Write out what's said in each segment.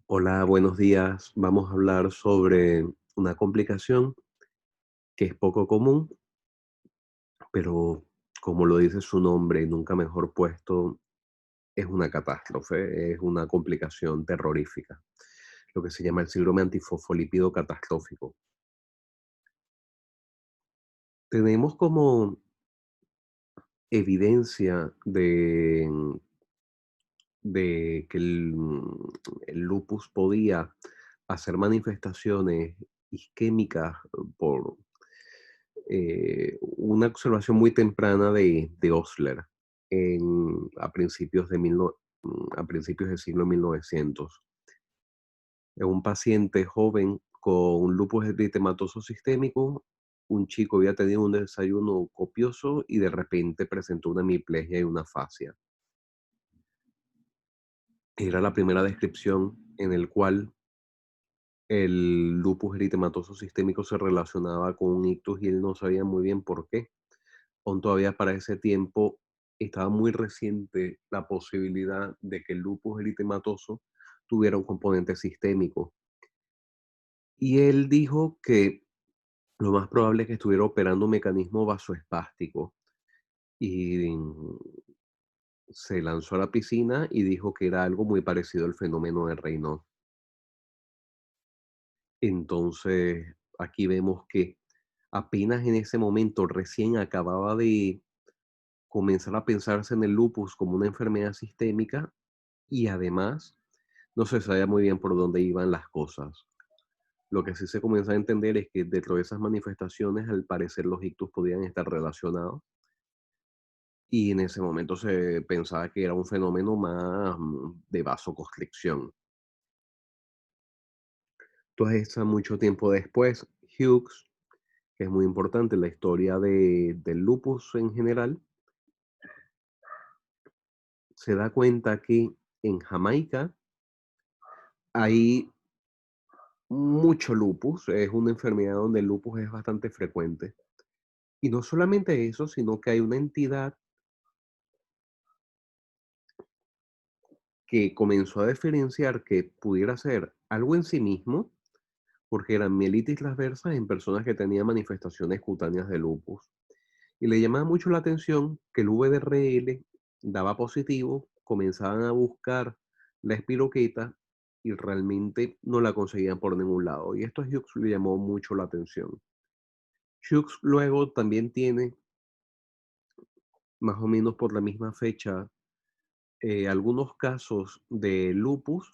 Hola, buenos días. Vamos a hablar sobre una complicación que es poco común, pero como lo dice su nombre, nunca mejor puesto, es una catástrofe, es una complicación terrorífica, lo que se llama el síndrome antifosfolípido catastrófico. Tenemos como evidencia de que el lupus podía hacer manifestaciones isquémicas por una observación muy temprana de Osler a principios del siglo 1900. En un paciente joven con lupus eritematoso sistémico, un chico había tenido un desayuno copioso y de repente presentó una hemiplegia y una afasia. Era la primera descripción en el cual el lupus eritematoso sistémico se relacionaba con un ictus y él no sabía muy bien por qué. Aún todavía para ese tiempo estaba muy reciente la posibilidad de que el lupus eritematoso tuviera un componente sistémico. Y él dijo que lo más probable es que estuviera operando un mecanismo vasoespástico. Y se lanzó a la piscina y dijo que era algo muy parecido al fenómeno de Raynaud. Entonces, aquí vemos que apenas en ese momento recién acababa de comenzar a pensarse en el lupus como una enfermedad sistémica y además no se sabía muy bien por dónde iban las cosas. Lo que sí se comenzó a entender es que dentro de esas manifestaciones, al parecer los ictus podían estar relacionados y en ese momento se pensaba que era un fenómeno más de vasoconstricción. Entonces, mucho tiempo después, Hughes, que es muy importante en la historia del lupus en general, se da cuenta que en Jamaica hay mucho lupus, es una enfermedad donde el lupus es bastante frecuente. Y no solamente eso, sino que hay una entidad que comenzó a diferenciar que pudiera ser algo en sí mismo, porque eran mielitis transversas en personas que tenían manifestaciones cutáneas de lupus. Y le llamaba mucho la atención que el VDRL daba positivo, comenzaban a buscar la espiroqueta y realmente no la conseguían por ningún lado. Y esto a Hughes le llamó mucho la atención. Hughes luego también tiene, más o menos por la misma fecha, algunos casos de lupus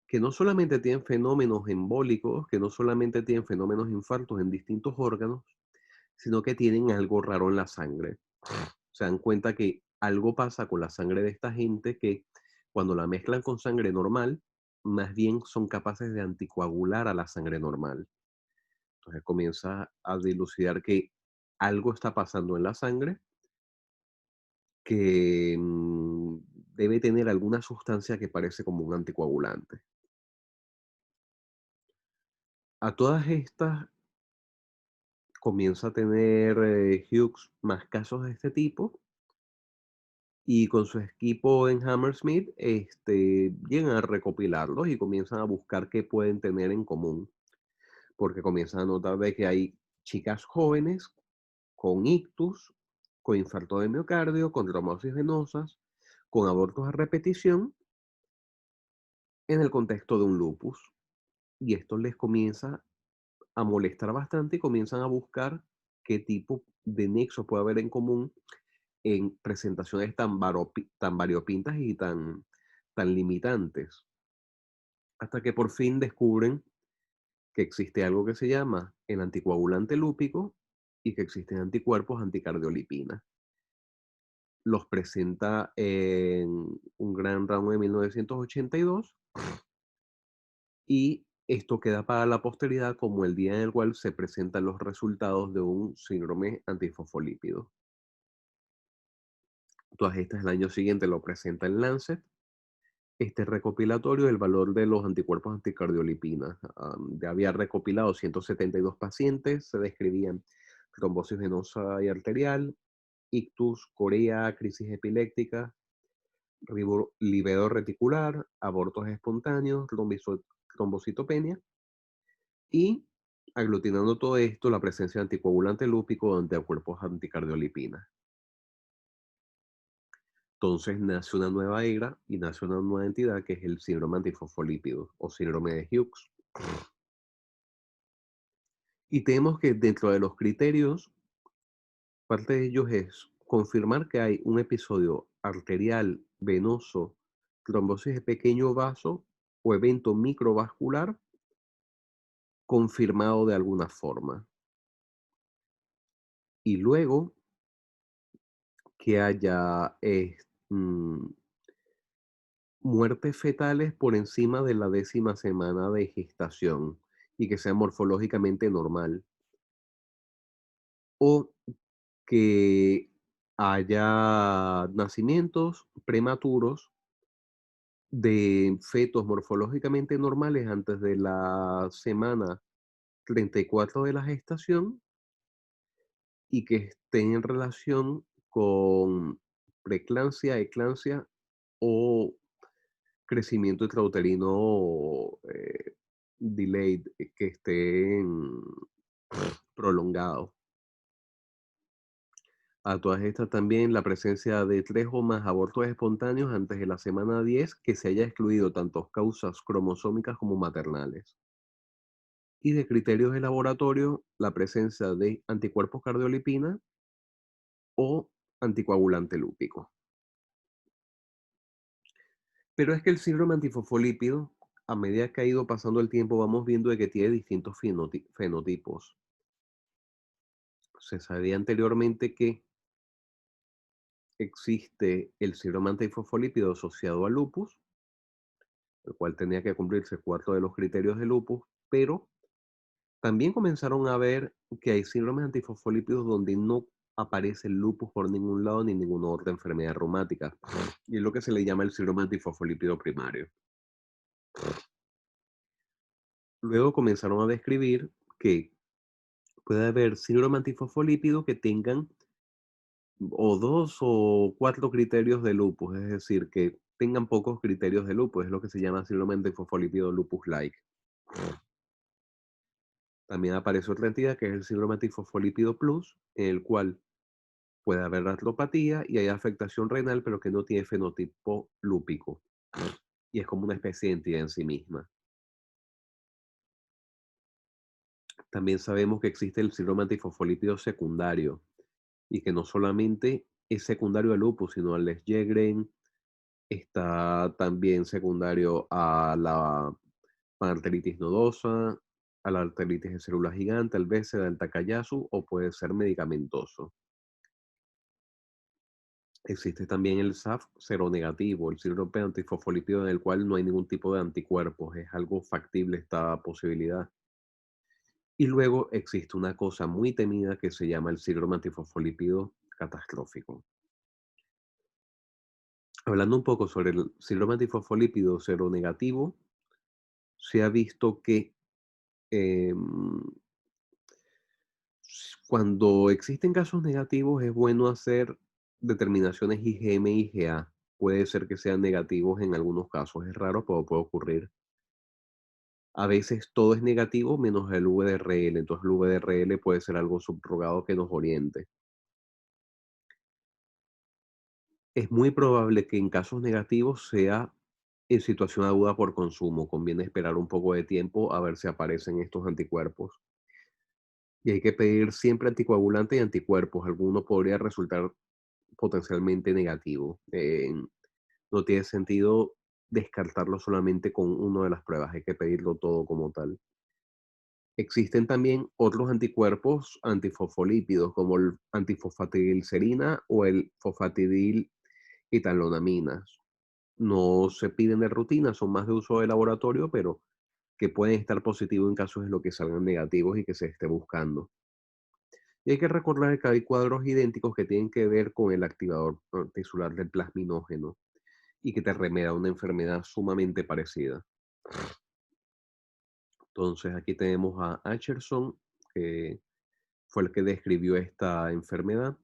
que no solamente tienen fenómenos embólicos, que no solamente tienen fenómenos infartos en distintos órganos, sino que tienen algo raro en la sangre. Se dan cuenta que algo pasa con la sangre de esta gente que cuando la mezclan con sangre normal, más bien son capaces de anticoagular a la sangre normal. Entonces comienza a dilucidar que algo está pasando en la sangre que debe tener alguna sustancia que parece como un anticoagulante. A todas estas comienza a tener Hughes más casos de este tipo y con su equipo en Hammersmith llegan a recopilarlos y comienzan a buscar qué pueden tener en común, porque comienzan a notar de que hay chicas jóvenes con ictus, con infarto de miocardio, con trombosis venosas, con abortos a repetición en el contexto de un lupus. Y esto les comienza a molestar bastante y comienzan a buscar qué tipo de nexo puede haber en común en presentaciones tan variopintas y tan limitantes. Hasta que por fin descubren que existe algo que se llama el anticoagulante lúpico y que existen anticuerpos anticardiolipina. Los presenta en un gran ramo de 1982 y esto queda para la posteridad como el día en el cual se presentan los resultados de un síndrome antifosfolípido. Todas estas el año siguiente lo presenta en Lancet este recopilatorio del valor de los anticuerpos anticardiolipina. Ya había recopilado 172 pacientes, se describían trombosis venosa y arterial, ictus, corea, crisis epiléptica, Libero reticular, abortos espontáneos, trombocitopenia y aglutinando todo esto, la presencia de anticoagulante lúpico o anticuerpos anticardiolipina. Entonces nace una nueva era y nace una nueva entidad que es el síndrome antifosfolípido o síndrome de Hughes. Y tenemos que dentro de los criterios, parte de ellos es confirmar que hay un episodio arterial, venoso, trombosis de pequeño vaso o evento microvascular confirmado de alguna forma. Y luego que haya muertes fetales por encima de la 10ª semana de gestación y que sea morfológicamente normal. O que haya nacimientos prematuros de fetos morfológicamente normales antes de la semana 34 de la gestación y que estén en relación con preeclampsia, eclampsia o crecimiento intrauterino delayed, que esté prolongado. A todas estas también la presencia de 3 o más abortos espontáneos antes de la semana 10 que se haya excluido tanto causas cromosómicas como maternales. Y de criterios de laboratorio, la presencia de anticuerpos cardiolipina o anticoagulante lúpico. Pero es que el síndrome antifosfolípido, a medida que ha ido pasando el tiempo, vamos viendo de que tiene distintos fenotipos. Se sabía anteriormente que existe el síndrome antifosfolípido asociado al lupus, el cual tenía que cumplirse 4 de los criterios de lupus, pero también comenzaron a ver que hay síndromes antifosfolípidos donde no aparece el lupus por ningún lado ni ninguna otra enfermedad reumática. Y es lo que se le llama el síndrome antifosfolípido primario. Luego comenzaron a describir que puede haber síndrome antifosfolípido que tengan o 2 o 4 criterios de lupus, es decir, que tengan pocos criterios de lupus, es lo que se llama síndrome antifosfolípido lupus-like. También aparece otra entidad que es el síndrome antifosfolípido plus, en el cual puede haber artropatía y hay afectación renal, pero que no tiene fenotipo lúpico. Y es como una especie de entidad en sí misma. También sabemos que existe el síndrome antifosfolípido secundario y que no solamente es secundario al lupus, sino al Sjögren, está también secundario a la arteritis nodosa, a la arteritis de célula gigante, al BC del Takayasu o puede ser medicamentoso. Existe también el SAF seronegativo, el síndrome antifosfolípido en el cual no hay ningún tipo de anticuerpos, es algo factible esta posibilidad. Y luego existe una cosa muy temida que se llama el síndrome antifosfolípido catastrófico. Hablando un poco sobre el síndrome antifosfolípido seronegativo, se ha visto que em, cuando existen casos negativos es bueno hacer determinaciones IgM y IgA. Puede ser que sean negativos en algunos casos, es raro, pero puede ocurrir. A veces todo es negativo menos el VDRL, entonces el VDRL puede ser algo subrogado que nos oriente. Es muy probable que en casos negativos sea en situación aguda por consumo. Conviene esperar un poco de tiempo a ver si aparecen estos anticuerpos. Y hay que pedir siempre anticoagulante y anticuerpos. Alguno podría resultar potencialmente negativo. No tiene sentido descartarlo solamente con una de las pruebas. Hay que pedirlo todo como tal. Existen también otros anticuerpos antifosfolípidos, como el antifosfatidilcerina o el fosfatidilhitalonaminas. No se piden de rutina, son más de uso de laboratorio, pero que pueden estar positivos en casos de lo que salgan negativos y que se esté buscando. Y hay que recordar que hay cuadros idénticos que tienen que ver con el activador tisular del plasminógeno y que te remeda una enfermedad sumamente parecida. Entonces aquí tenemos a Acherson, que fue el que describió esta enfermedad.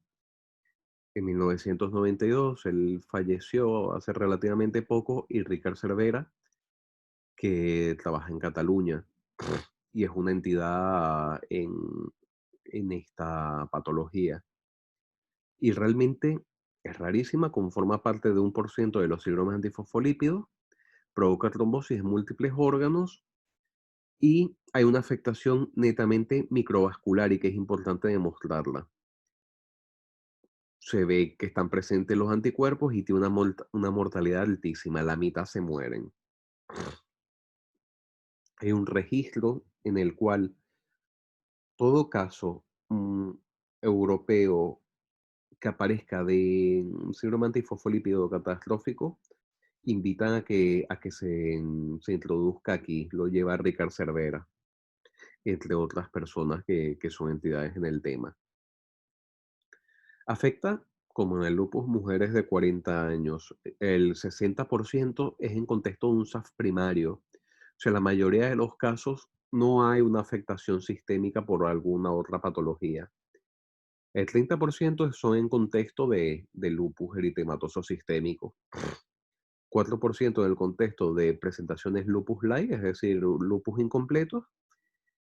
En 1992, él falleció hace relativamente poco y Ricard Cervera, que trabaja en Cataluña y es una entidad en esta patología. Y realmente es rarísima, conforma parte de 1% de los síndromes antifosfolípidos, provoca trombosis en múltiples órganos y hay una afectación netamente microvascular y que es importante demostrarla. Se ve que están presentes los anticuerpos y tiene una mortalidad altísima, la mitad se mueren. Hay un registro en el cual todo caso europeo que aparezca de síndrome antifosfolípido catastrófico invitan a que se introduzca aquí. Lo lleva Ricard Cervera, entre otras personas que son entidades en el tema. Afecta, como en el lupus, mujeres de 40 años. El 60% es en contexto de un SAF primario. O sea, la mayoría de los casos no hay una afectación sistémica por alguna otra patología. El 30% son en contexto de lupus eritematoso sistémico. 4% en el contexto de presentaciones lupus light, es decir, lupus incompletos.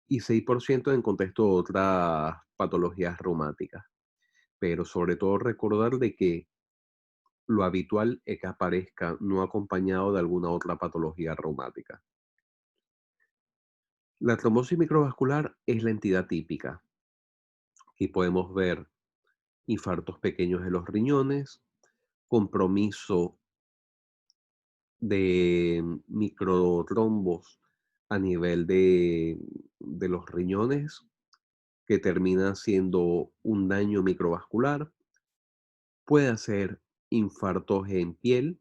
Y 6% en contexto de otras patologías reumáticas. Pero sobre todo recordar de que lo habitual es que aparezca no acompañado de alguna otra patología reumática. La trombosis microvascular es la entidad típica. Aquí podemos ver infartos pequeños de los riñones, compromiso de microtrombos a nivel de los riñones, que termina siendo un daño microvascular. Puede hacer infartos en piel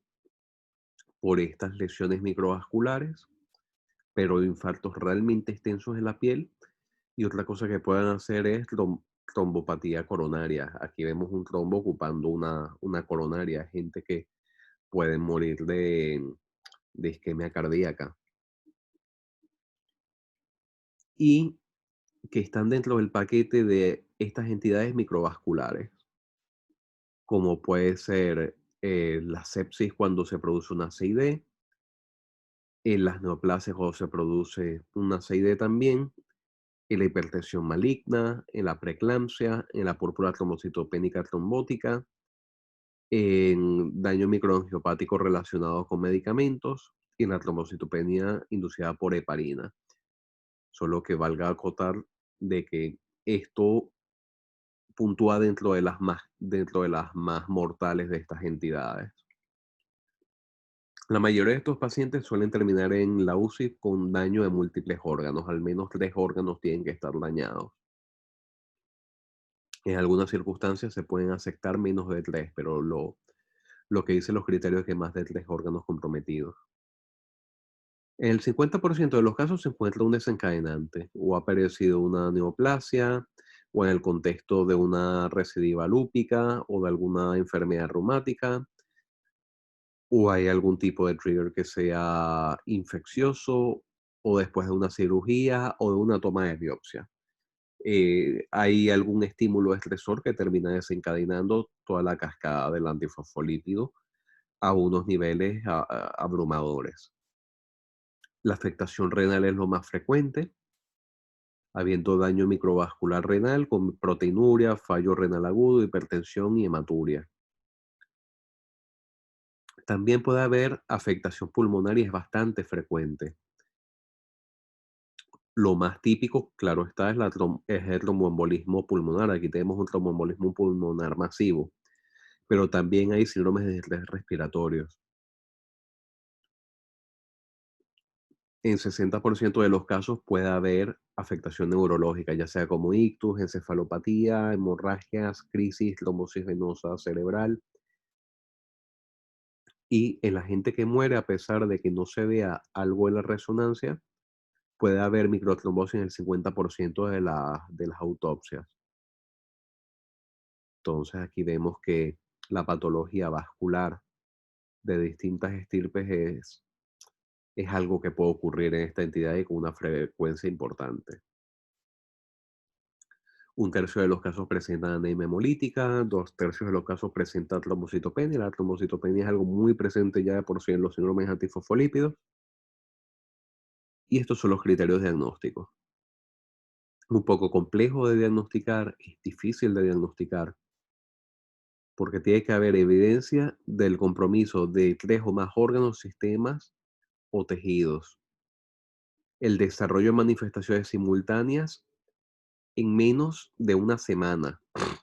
por estas lesiones microvasculares, pero infartos realmente extensos en la piel. Y otra cosa que pueden hacer es trombopatía coronaria. Aquí vemos un trombo ocupando una coronaria, gente que puede morir de isquemia cardíaca y que están dentro del paquete de estas entidades microvasculares, como puede ser la sepsis cuando se produce una CID, en las neoplasias cuando se produce una CID también, en la hipertensión maligna, en la preeclampsia, en la púrpura trombocitopénica trombótica, en daño microangiopático relacionado con medicamentos y en la trombocitopenia inducida por heparina. Solo que valga acotar de que esto puntúa dentro de las más mortales de estas entidades. La mayoría de estos pacientes suelen terminar en la UCI con daño de múltiples órganos, al menos 3 órganos tienen que estar dañados. En algunas circunstancias se pueden aceptar menos de 3, pero lo que dicen los criterios es que más de 3 órganos comprometidos. En el 50% de los casos se encuentra un desencadenante, o ha aparecido una neoplasia, o en el contexto de una recidiva lúpica, o de alguna enfermedad reumática, o hay algún tipo de trigger que sea infeccioso, o después de una cirugía, o de una toma de biopsia. Hay algún estímulo estresor que termina desencadenando toda la cascada del antifosfolípido a unos niveles abrumadores. La afectación renal es lo más frecuente, habiendo daño microvascular renal con proteinuria, fallo renal agudo, hipertensión y hematuria. También puede haber afectación pulmonar y es bastante frecuente. Lo más típico, claro está, es el tromboembolismo pulmonar. Aquí tenemos un tromboembolismo pulmonar masivo, pero también hay síndromes de estrés respiratorios. En 60% de los casos puede haber afectación neurológica, ya sea como ictus, encefalopatía, hemorragias, crisis, trombosis venosa cerebral. Y en la gente que muere, a pesar de que no se vea algo en la resonancia, puede haber microtrombosis en el 50% de las autopsias. Entonces aquí vemos que la patología vascular de distintas estirpes es algo que puede ocurrir en esta entidad y con una frecuencia importante. Un tercio de los casos presentan anemia hemolítica, dos tercios de los casos presentan trombocitopenia. La trombocitopenia es algo muy presente ya de por sí en los síndromes antifosfolípidos. Y estos son los criterios diagnósticos. Un poco complejo de diagnosticar, es difícil de diagnosticar, porque tiene que haber evidencia del compromiso de 3 o más órganos, sistemas o tejidos. El desarrollo de manifestaciones simultáneas en menos de una semana.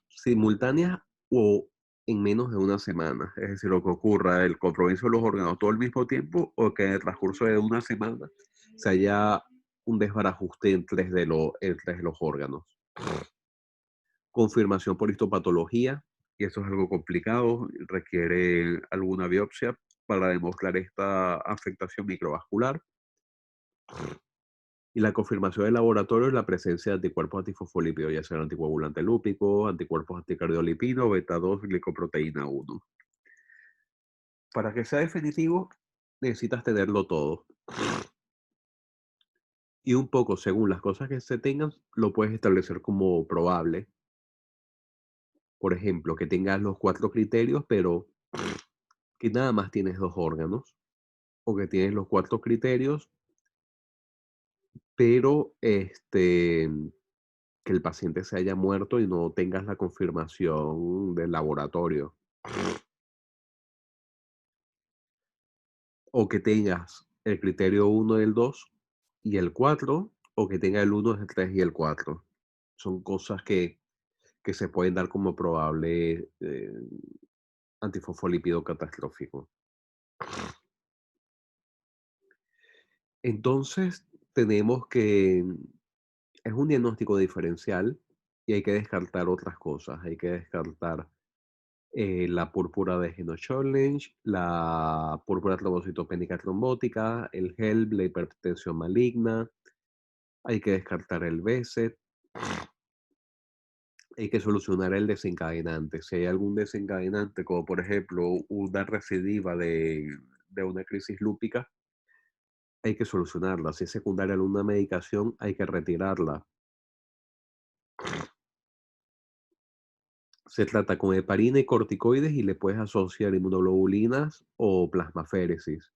Simultáneas o en menos de una semana. Es decir, lo que ocurra, el compromiso de los órganos todo al mismo tiempo o que en el transcurso de una semana se haya un desbarajuste en tres de los órganos. Confirmación por histopatología, y eso es algo complicado, requiere alguna biopsia para demostrar esta afectación microvascular. Y la confirmación del laboratorio es la presencia de anticuerpos antifosfolípidos, ya sea anticoagulante lúpico, anticuerpos anticardiolipino, beta 2, glicoproteína 1. Para que sea definitivo, necesitas tenerlo todo. Y un poco según las cosas que se tengan, lo puedes establecer como probable. Por ejemplo, que tengas los 4 criterios, pero que nada más tienes 2 órganos. O que tienes los 4 criterios, pero que el paciente se haya muerto y no tengas la confirmación del laboratorio. O que tengas el criterio uno el 2 y el 4 o que tenga el uno el 3 y el 4. Son cosas que se pueden dar como probable antifosfolípido catastrófico. Entonces, tenemos que es un diagnóstico diferencial y hay que descartar otras cosas. Hay que descartar la púrpura de Geno Challenge, la púrpura trombocitopénica trombótica, el HELP, la hipertensión maligna. Hay que descartar el BSET. Hay que solucionar el desencadenante. Si hay algún desencadenante, como por ejemplo una recidiva de una crisis lúpica, hay que solucionarla. Si es secundaria a una medicación, hay que retirarla. Se trata con heparina y corticoides y le puedes asociar inmunoglobulinas o plasmaféresis.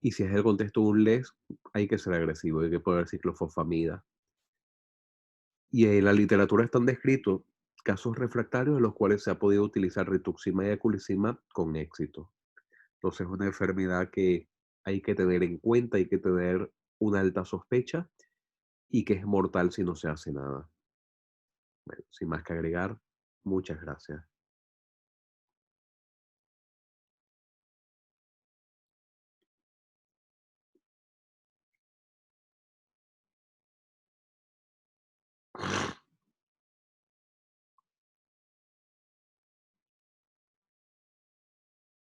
Y si es el contexto de un LES, hay que ser agresivo, hay que poner ciclofosfamida. Y en la literatura están descritos casos refractarios en los cuales se ha podido utilizar rituximab y eculizumab con éxito. Entonces es una enfermedad que hay que tener en cuenta, hay que tener una alta sospecha y que es mortal si no se hace nada. Bueno, sin más que agregar, muchas gracias.